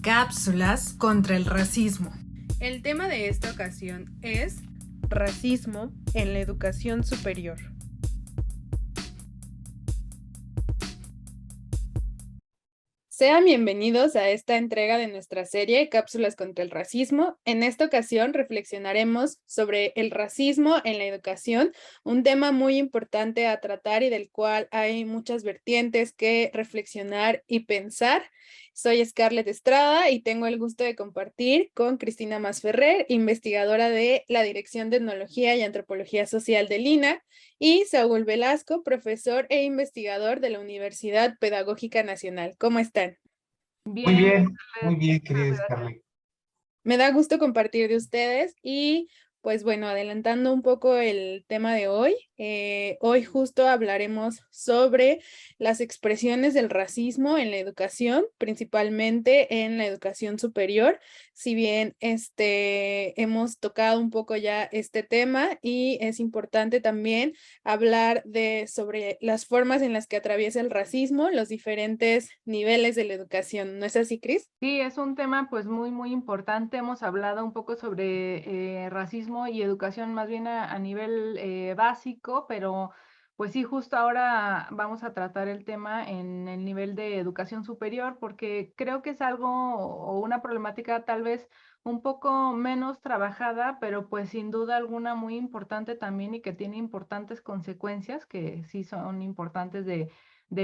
Cápsulas contra el racismo. El tema de esta ocasión es racismo en la educación superior. Sean bienvenidos a esta entrega de nuestra serie Cápsulas contra el racismo. En esta ocasión reflexionaremos sobre el racismo en la educación, un tema muy importante a tratar y del cual hay muchas vertientes que reflexionar y pensar. Soy Scarlett Estrada y tengo el gusto de compartir con Cristina Masferrer, investigadora de la Dirección de Etnología y Antropología Social del INA, y Saúl Velasco, profesor e investigador de la Universidad Pedagógica Nacional. ¿Cómo están? Bien, muy bien, querida Scarlett. Me da gusto compartir de ustedes y pues bueno, adelantando un poco el tema de hoy, hoy justo hablaremos sobre las expresiones del racismo en la educación, principalmente en la educación superior. Si bien hemos tocado un poco ya este tema y es importante también hablar sobre las formas en las que atraviesa el racismo, los diferentes niveles de la educación. ¿No es así, Cris? Sí, es un tema pues muy importante. Hemos hablado un poco sobre racismo y educación más bien a nivel básico, pero pues sí, justo ahora vamos a tratar el tema en el nivel de educación superior porque creo que es algo o una problemática tal vez un poco menos trabajada, pero pues sin duda alguna muy importante también y que tiene importantes consecuencias que sí son importantes de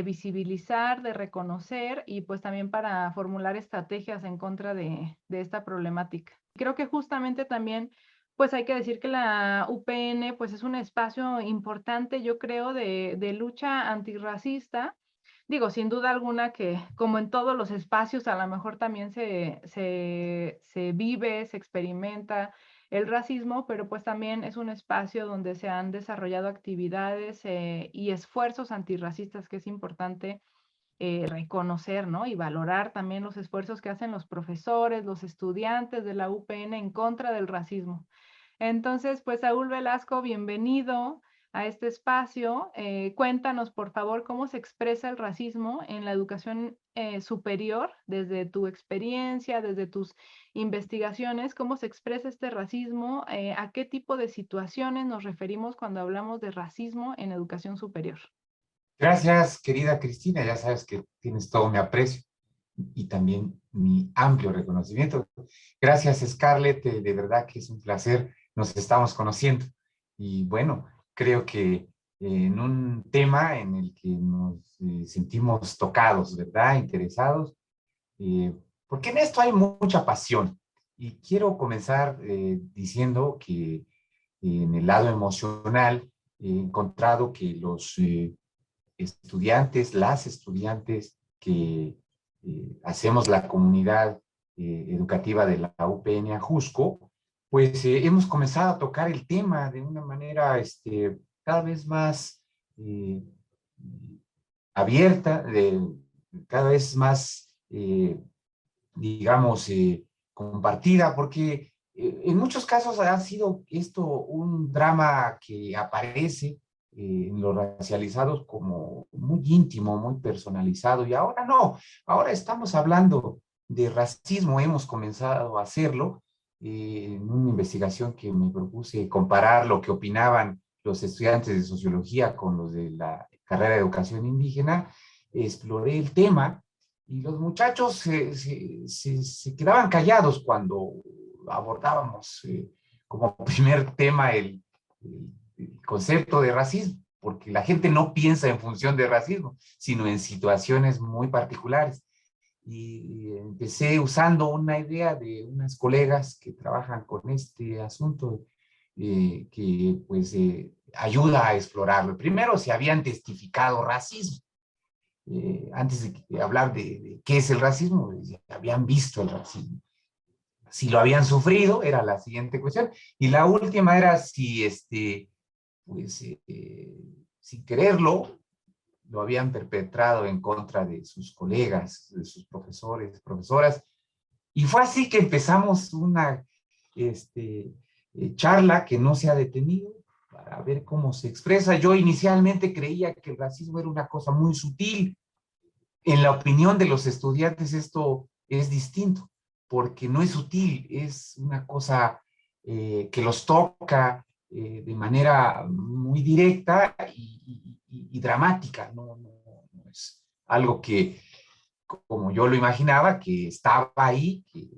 visibilizar, de reconocer y pues también para formular estrategias en contra de esta problemática. Creo que justamente también pues hay que decir que la UPN pues es un espacio importante, yo creo, de lucha antirracista. Digo, sin duda alguna que como en todos los espacios a lo mejor también se vive, se experimenta el racismo, pero pues también es un espacio donde se han desarrollado actividades y esfuerzos antirracistas que es importante reconocer, ¿no? Y valorar también los esfuerzos que hacen los profesores, los estudiantes de la UPN en contra del racismo. Entonces, pues Saúl Velasco, bienvenido a este espacio. Cuéntanos, por favor, cómo se expresa el racismo en la educación superior, desde tu experiencia, desde tus investigaciones, cómo se expresa este racismo, a qué tipo de situaciones nos referimos cuando hablamos de racismo en educación superior. Gracias, querida Cristina. Ya sabes que tienes todo mi aprecio y también mi amplio reconocimiento. Gracias, Scarlett. De verdad que es un placer. Nos estamos conociendo. Y bueno, creo que en un tema en el que nos sentimos tocados, ¿verdad? Interesados, eh, porque en esto hay mucha pasión. Y quiero comenzar diciendo que en el lado emocional he encontrado que los estudiantes, las estudiantes que hacemos la comunidad educativa de la UPN Ajusco, pues hemos comenzado a tocar el tema de una manera cada vez más abierta, cada vez más, digamos, compartida, porque en muchos casos ha sido esto un drama que aparece en los racializados como muy íntimo, muy personalizado, y ahora no, ahora estamos hablando de racismo, hemos comenzado a hacerlo en una investigación que me propuse comparar lo que opinaban los estudiantes de sociología con los de la carrera de educación indígena. Exploré el tema y los muchachos se quedaban callados cuando abordábamos como primer tema el concepto de racismo, porque la gente no piensa en función de racismo, sino en situaciones muy particulares. Y empecé usando una idea de unas colegas que trabajan con este asunto, que pues ayuda a explorarlo. Primero, se habían testificado racismo. Antes de hablar de qué es el racismo, habían visto el racismo. Si lo habían sufrido, era la siguiente cuestión. Y la última era si, pues, sin quererlo, lo habían perpetrado en contra de sus colegas, de sus profesores, profesoras. Y fue así que empezamos una charla que no se ha detenido para ver cómo se expresa. Yo inicialmente creía que el racismo era una cosa muy sutil. En la opinión de los estudiantes esto es distinto, porque no es sutil, es una cosa que los toca de manera muy directa y dramática, no es algo que, como yo lo imaginaba, que estaba ahí, que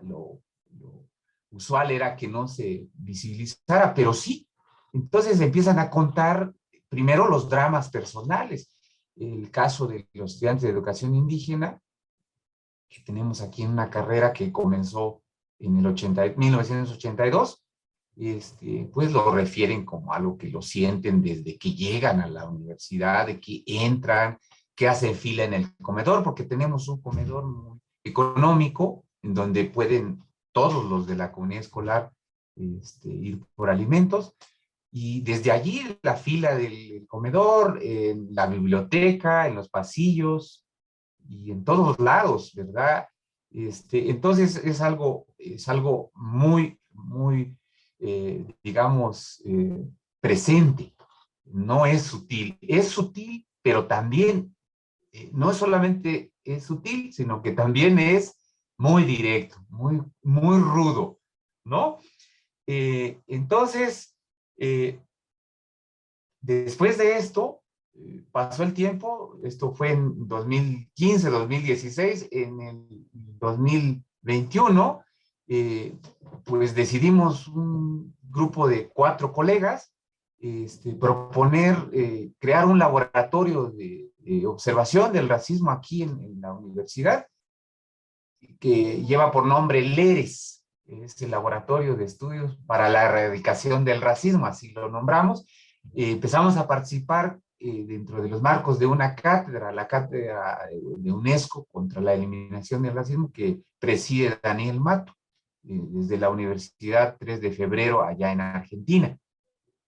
lo usual era que no se visibilizara, pero sí. Entonces empiezan a contar primero los dramas personales. El caso de los estudiantes de educación indígena, que tenemos aquí en una carrera que comenzó en el 1982, pues lo refieren como algo que lo sienten desde que llegan a la universidad, de que entran, que hacen fila en el comedor, porque tenemos un comedor muy económico, en donde pueden todos los de la comunidad escolar ir por alimentos, y desde allí la fila del comedor, en la biblioteca, en los pasillos, y en todos lados, ¿verdad? Entonces es algo muy, muy, digamos, presente. No es sutil, pero también no solamente es sutil, sino que también es muy directo, muy, muy rudo, ¿no? Entonces, eh, después de esto, pasó el tiempo, esto fue en 2015, 2016, en el 2021, pues decidimos un grupo de 4 colegas proponer crear un laboratorio de observación del racismo aquí en la universidad, que lleva por nombre LERES, es el Laboratorio de Estudios para la Erradicación del Racismo, así lo nombramos. Empezamos a participar dentro de los marcos de una cátedra, la cátedra de UNESCO contra la eliminación del racismo, que preside Daniel Mato, desde la Universidad 3 de Febrero allá en Argentina.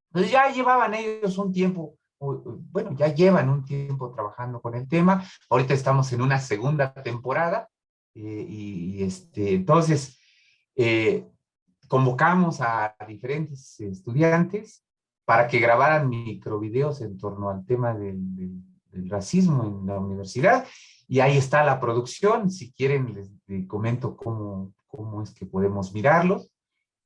Entonces ya llevaban ellos un tiempo, bueno, ya llevan un tiempo trabajando con el tema. Ahorita estamos en una segunda temporada entonces convocamos a diferentes estudiantes para que grabaran microvideos en torno al tema del racismo en la universidad, y ahí está la producción. Si quieren les comento cómo es que podemos mirarlos,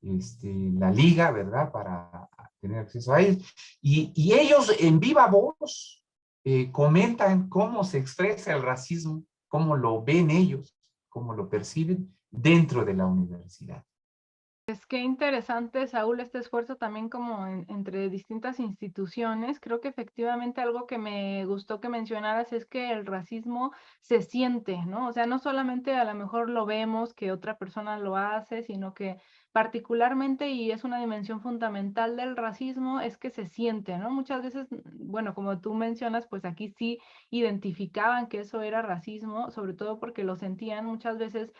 la liga, ¿verdad? Para tener acceso a ellos. Y ellos en viva voz comentan cómo se expresa el racismo, cómo lo ven ellos, cómo lo perciben dentro de la universidad. Es que interesante, Saúl, este esfuerzo también como entre distintas instituciones. Creo que efectivamente algo que me gustó que mencionaras es que el racismo se siente, ¿no? O sea, no solamente a lo mejor lo vemos que otra persona lo hace, sino que particularmente, y es una dimensión fundamental del racismo, es que se siente, ¿no? Muchas veces, bueno, como tú mencionas, pues aquí sí identificaban que eso era racismo, sobre todo porque lo sentían. Muchas veces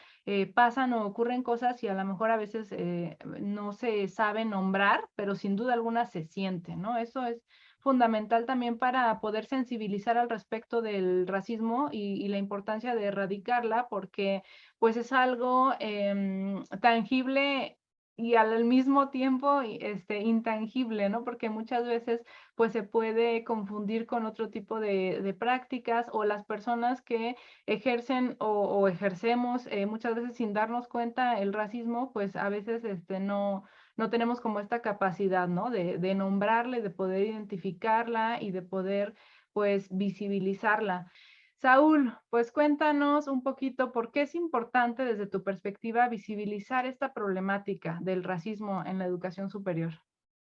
pasan o ocurren cosas y a lo mejor a veces no se sabe nombrar, pero sin duda alguna se siente, ¿no? Eso es fundamental también para poder sensibilizar al respecto del racismo y la importancia de erradicarla, porque pues es algo tangible y al mismo tiempo intangible, ¿no? Porque muchas veces pues se puede confundir con otro tipo de prácticas, o las personas que ejercen o ejercemos muchas veces sin darnos cuenta el racismo, pues a veces no tenemos como esta capacidad, ¿no? De nombrarla, de poder identificarla y de poder pues visibilizarla. Saúl, pues cuéntanos un poquito por qué es importante desde tu perspectiva visibilizar esta problemática del racismo en la educación superior.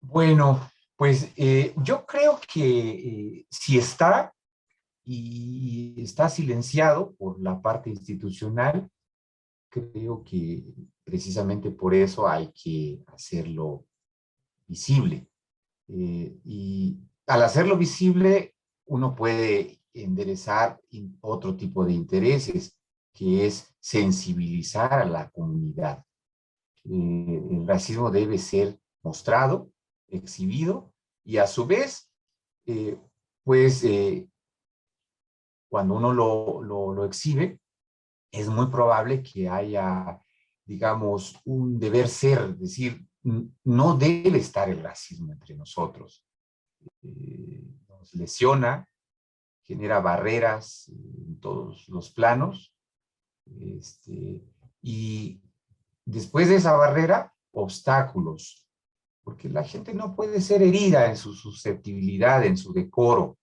Bueno, pues yo creo que si está y está silenciado por la parte institucional, creo que precisamente por eso hay que hacerlo visible. Y al hacerlo visible, uno puede enderezar otro tipo de intereses, que es sensibilizar a la comunidad. El racismo debe ser mostrado, exhibido, y a su vez, eh, pues cuando uno lo exhibe, es muy probable que haya, digamos, un deber ser, es decir, no debe estar el racismo entre nosotros. Nos lesiona, genera barreras en todos los planos, Y después de esa barrera, obstáculos, porque la gente no puede ser herida en su susceptibilidad, en su decoro.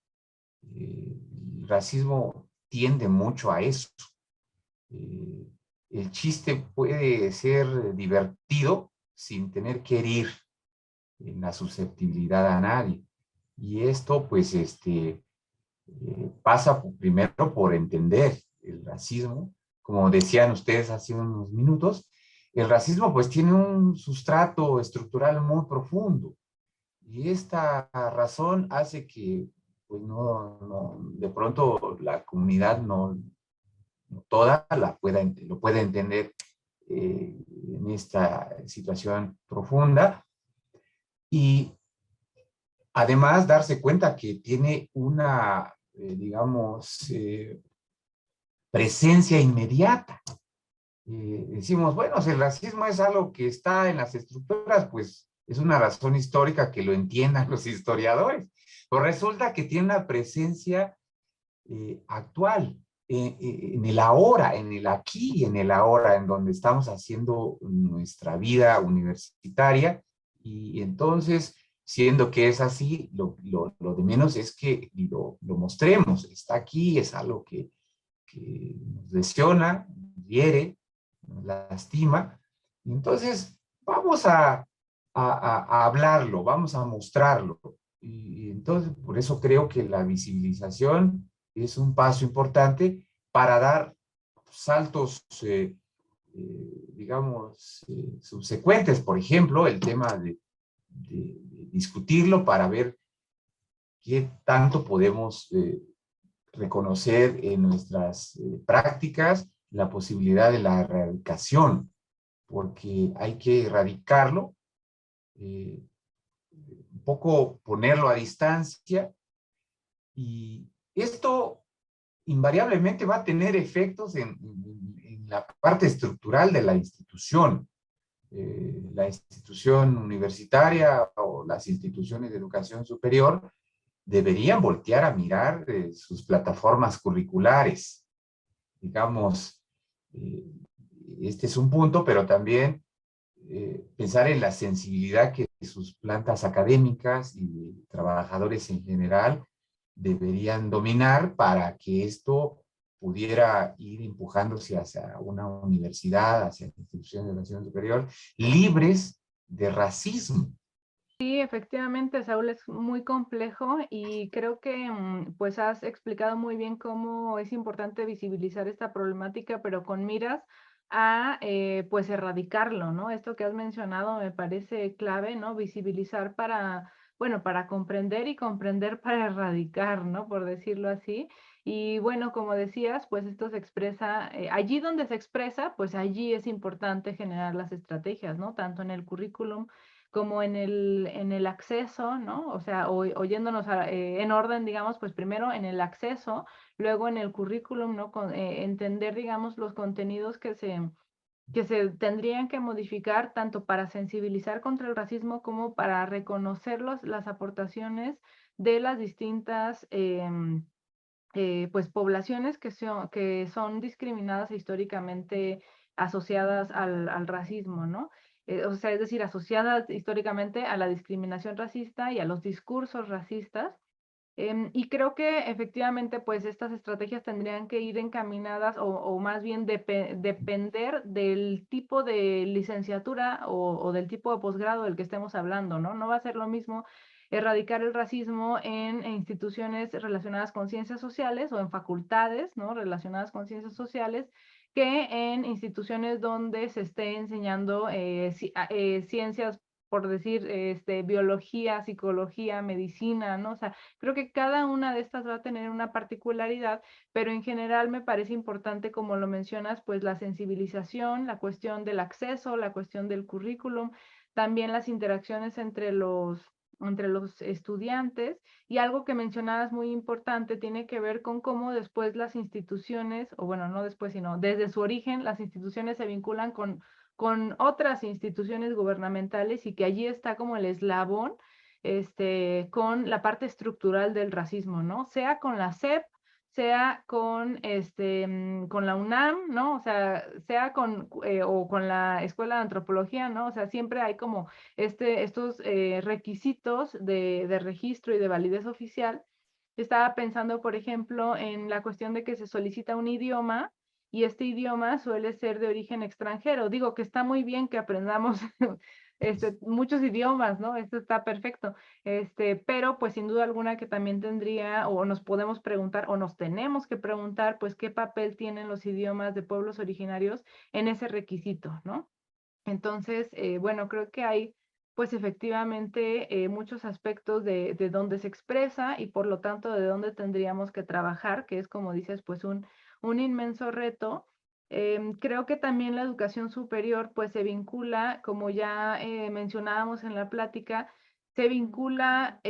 El racismo tiende mucho a eso. Eh, el chiste puede ser divertido sin tener que herir en la susceptibilidad a nadie. Y esto, pues, pasa primero por entender el racismo. Como decían ustedes hace unos minutos, el racismo pues tiene un sustrato estructural muy profundo y esta razón hace que pues de pronto la comunidad no toda lo pueda entender en esta situación profunda y además darse cuenta que tiene una, digamos, presencia inmediata. Decimos, bueno, si el racismo es algo que está en las estructuras, pues es una razón histórica que lo entiendan los historiadores. Pero resulta que tiene una presencia actual, en el ahora, en el aquí y en el ahora, en donde estamos haciendo nuestra vida universitaria. Y entonces, siendo que es así, lo de menos es que lo mostremos. Está aquí, es algo que nos lesiona, nos hiere, nos lastima. Y entonces, vamos a hablarlo, vamos a mostrarlo. Y entonces, por eso creo que la visibilización es un paso importante para dar saltos, digamos, subsecuentes. Por ejemplo, el tema de discutirlo para ver qué tanto podemos reconocer en nuestras prácticas la posibilidad de la erradicación, porque hay que erradicarlo, un poco ponerlo a distancia, y esto invariablemente va a tener efectos en la parte estructural de la institución. La institución universitaria o las instituciones de educación superior deberían voltear a mirar sus plataformas curriculares. Digamos, eh, este es un punto, pero también pensar en la sensibilidad que sus plantas académicas y trabajadores en general deberían dominar para que esto pudiera ir empujándose hacia una universidad, hacia instituciones de educación superior, libres de racismo. Sí, efectivamente, Saúl, es muy complejo y creo que pues has explicado muy bien cómo es importante visibilizar esta problemática, pero con miras a pues erradicarlo, ¿no? Esto que has mencionado me parece clave, ¿no? Visibilizar para, bueno, para comprender y comprender para erradicar, ¿no? Por decirlo así. Y bueno, como decías, pues esto se expresa, allí donde se expresa, pues allí es importante generar las estrategias, ¿no? Tanto en el currículum como en el acceso, ¿no? O sea, oyéndonos en orden, digamos, pues primero en el acceso, luego en el currículum, ¿no? Entender, digamos, los contenidos que se tendrían que modificar tanto para sensibilizar contra el racismo como para reconocer las aportaciones de las distintas pues poblaciones que son discriminadas e históricamente asociadas al racismo, ¿no? O sea, es decir, asociadas históricamente a la discriminación racista y a los discursos racistas. Y creo que efectivamente, pues estas estrategias tendrían que ir encaminadas o más bien depender del tipo de licenciatura o del tipo de posgrado del que estemos hablando, ¿no? No va a ser lo mismo erradicar el racismo en instituciones relacionadas con ciencias sociales o en facultades, ¿no? Relacionadas con ciencias sociales, que en instituciones donde se esté enseñando ciencias, por decir, biología, psicología, medicina, ¿no? O sea, creo que cada una de estas va a tener una particularidad, pero en general me parece importante, como lo mencionas, pues la sensibilización, la cuestión del acceso, la cuestión del currículum, también las interacciones entre los estudiantes, y algo que mencionabas muy importante tiene que ver con cómo después las instituciones, o bueno, no después, sino desde su origen, las instituciones se vinculan con otras instituciones gubernamentales y que allí está como el eslabón con la parte estructural del racismo, ¿no? Sea con la SEP, sea con la UNAM, ¿no? O sea, sea o con la Escuela de Antropología, ¿no? O sea, siempre hay como estos requisitos de registro y de validez oficial. Estaba pensando, por ejemplo, en la cuestión de que se solicita un idioma y este idioma suele ser de origen extranjero. Digo que está muy bien que aprendamos muchos idiomas, ¿no? Esto está perfecto. Pero pues sin duda alguna que también tendría, o nos podemos preguntar, o nos tenemos que preguntar, pues qué papel tienen los idiomas de pueblos originarios en ese requisito, ¿no? Entonces, bueno, creo que hay pues efectivamente muchos aspectos de dónde se expresa y por lo tanto de dónde tendríamos que trabajar, que es como dices, pues un inmenso reto. Creo que también la educación superior pues se vincula, como ya mencionábamos en la plática, se vincula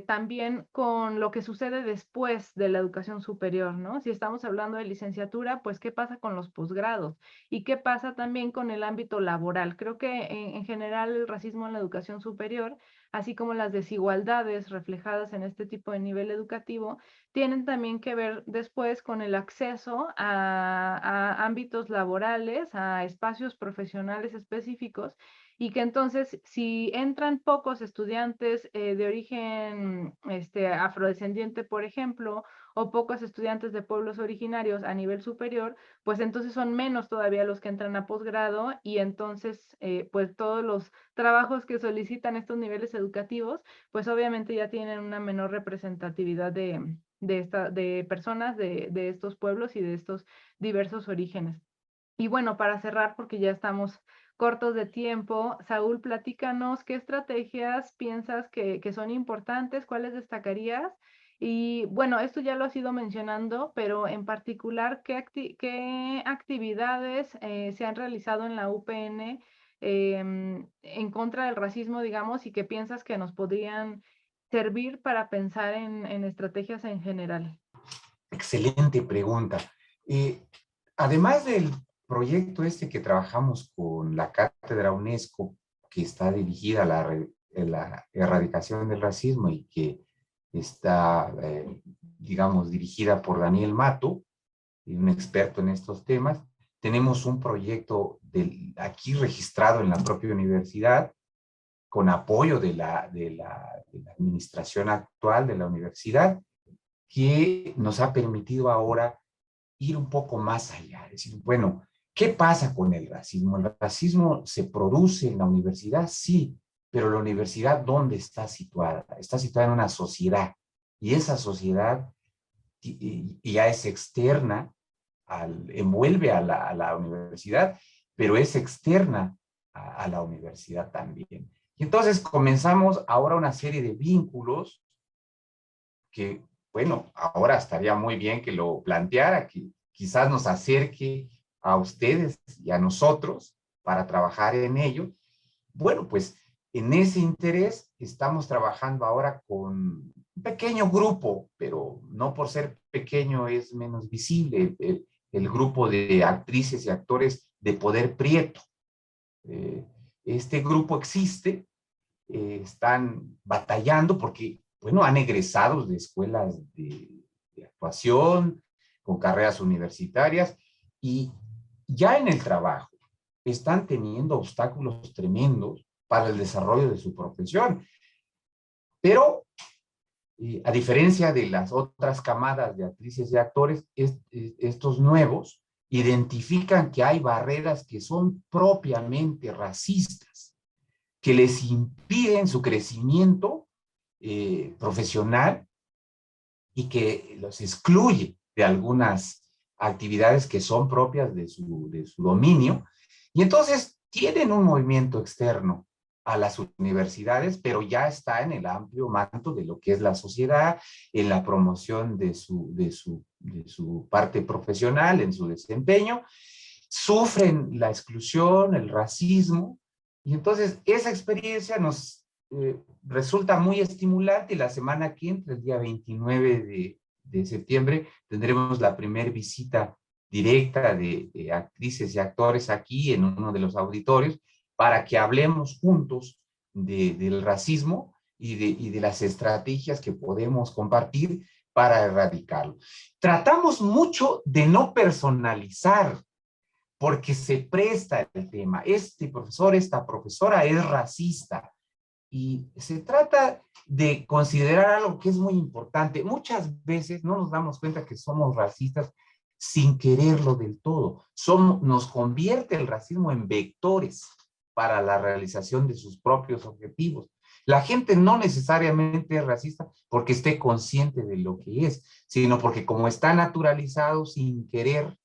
también con lo que sucede después de la educación superior, ¿no? Si estamos hablando de licenciatura, pues ¿qué pasa con los posgrados? ¿Y qué pasa también con el ámbito laboral? Creo que en general el racismo en la educación superior, así como las desigualdades reflejadas en este tipo de nivel educativo, tienen también que ver después con el acceso a ámbitos laborales, a espacios profesionales específicos, y que entonces si entran pocos estudiantes de origen afrodescendiente, por ejemplo, o pocos estudiantes de pueblos originarios a nivel superior, pues entonces son menos todavía los que entran a posgrado y entonces pues todos los trabajos que solicitan estos niveles educativos, pues obviamente ya tienen una menor representatividad de personas de estos pueblos y de estos diversos orígenes. Y bueno, para cerrar, porque ya estamos cortos de tiempo, Saúl, platícanos qué estrategias piensas que son importantes, cuáles destacarías. Y bueno, esto ya lo has ido mencionando, pero en particular, ¿qué actividades se han realizado en la UPN en contra del racismo, digamos, y que piensas que nos podrían servir para pensar en estrategias en general? Excelente pregunta. Además del proyecto que trabajamos con la Cátedra UNESCO, que está dirigida a la erradicación del racismo y que está, digamos, dirigida por Daniel Mato, un experto en estos temas, tenemos un proyecto aquí registrado en la propia universidad, con apoyo de la administración actual de la universidad, que nos ha permitido ahora ir un poco más allá, decir, bueno, ¿qué pasa con el racismo? ¿El racismo se produce en la universidad? Sí, pero la universidad, ¿dónde está situada? Está situada en una sociedad, y esa sociedad ya es externa, envuelve a la universidad, pero es externa a la universidad también. Y entonces comenzamos ahora una serie de vínculos que, bueno, ahora estaría muy bien que lo planteara, que quizás nos acerque a ustedes y a nosotros para trabajar en ello. Bueno, pues en ese interés estamos trabajando ahora con un pequeño grupo, pero no por ser pequeño es menos visible, el grupo de actrices y actores de Poder Prieto. Este grupo existe, están batallando porque, bueno, han egresado de escuelas de actuación, con carreras universitarias, y ya en el trabajo están teniendo obstáculos tremendos para el desarrollo de su profesión. Pero, a diferencia de las otras camadas de actrices y actores, estos nuevos identifican que hay barreras que son propiamente racistas, que les impiden su crecimiento profesional y que los excluye de algunas actividades que son propias de su dominio. Y entonces tienen un movimiento externo a las universidades, pero ya está en el amplio manto de lo que es la sociedad, en la promoción de su parte profesional, en su desempeño. Sufren la exclusión, el racismo, y entonces esa experiencia nos resulta muy estimulante, y la semana que entra, el día 29 de septiembre, tendremos la primera visita directa de actrices y actores aquí en uno de los auditorios para que hablemos juntos del racismo y de las estrategias que podemos compartir para erradicarlo. Tratamos mucho de no personalizar, porque se presta el tema. Este profesor, esta profesora es racista. Y se trata de considerar algo que es muy importante. Muchas veces no nos damos cuenta que somos racistas sin quererlo del todo. Nos convierte el racismo en vectores para la realización de sus propios objetivos. La gente no necesariamente es racista porque esté consciente de lo que es, sino porque como está naturalizado sin querer,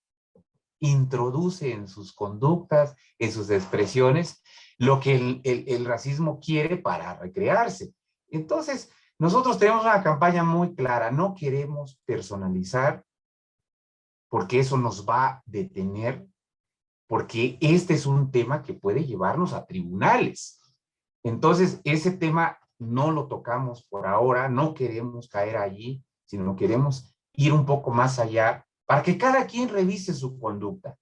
introduce en sus conductas, en sus expresiones, lo que el racismo quiere para recrearse. Entonces, nosotros tenemos una campaña muy clara, no queremos personalizar porque eso nos va a detener, porque este es un tema que puede llevarnos a tribunales. Entonces, ese tema no lo tocamos por ahora, no queremos caer allí, sino queremos ir un poco más allá para que cada quien revise su conducta.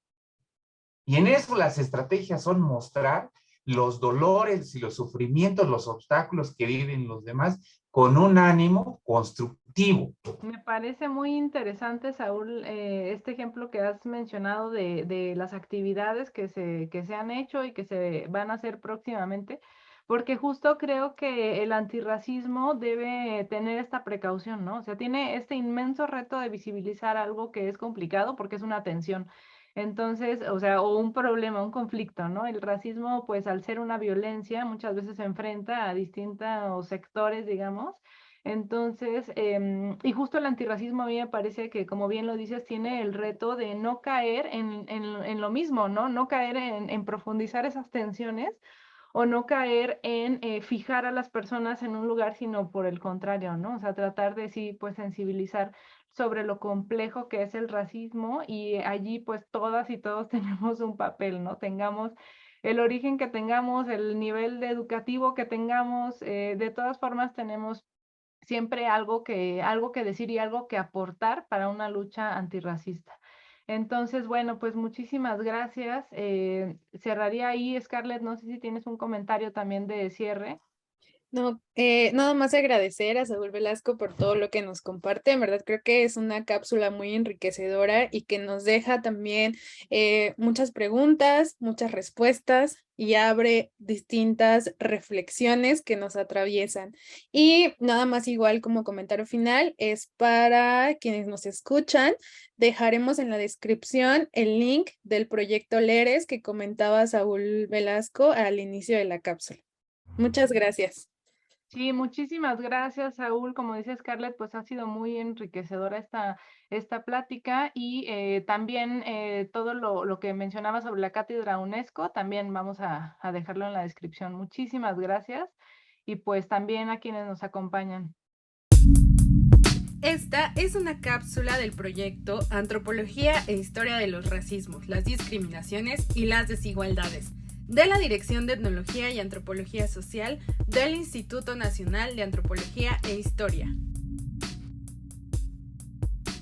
Y en eso las estrategias son mostrar los dolores y los sufrimientos, los obstáculos que viven los demás con un ánimo constructivo. Me parece muy interesante, Saúl, este ejemplo que has mencionado de las actividades que se han hecho y que se van a hacer próximamente, porque justo creo que el antirracismo debe tener esta precaución, ¿no? O sea, tiene este inmenso reto de visibilizar algo que es complicado porque es una tensión. Entonces, o sea, o un problema, un conflicto, ¿no? El racismo, pues al ser una violencia, muchas veces se enfrenta a distintos sectores, digamos. Entonces, y justo el antirracismo a mí me parece que, como bien lo dices, tiene el reto de no caer en lo mismo, ¿no? No caer en profundizar esas tensiones o no caer en fijar a las personas en un lugar, sino por el contrario, ¿no? O sea, tratar de sí, pues sensibilizar sobre lo complejo que es el racismo y allí pues todas y todos tenemos un papel, ¿no? Tengamos el origen que tengamos, el nivel de educativo que tengamos, de todas formas tenemos siempre algo que decir y algo que aportar para una lucha antirracista. Entonces, bueno, pues muchísimas gracias. Cerraría ahí, Scarlett, no sé si tienes un comentario también de cierre. No, nada más agradecer a Saúl Velasco por todo lo que nos comparte. En verdad creo que es una cápsula muy enriquecedora y que nos deja también muchas preguntas, muchas respuestas y abre distintas reflexiones que nos atraviesan. Y nada más igual como comentario final es para quienes nos escuchan. Dejaremos en la descripción el link del proyecto LERES que comentaba Saúl Velasco al inicio de la cápsula. Muchas gracias. Sí, muchísimas gracias, Saúl. Como dice Scarlett, pues ha sido muy enriquecedora esta plática y también todo lo que mencionaba sobre la cátedra UNESCO, también vamos a dejarlo en la descripción. Muchísimas gracias y pues también a quienes nos acompañan. Esta es una cápsula del proyecto Antropología e Historia de los Racismos, las Discriminaciones y las Desigualdades, de la Dirección de Etnología y Antropología Social del Instituto Nacional de Antropología e Historia.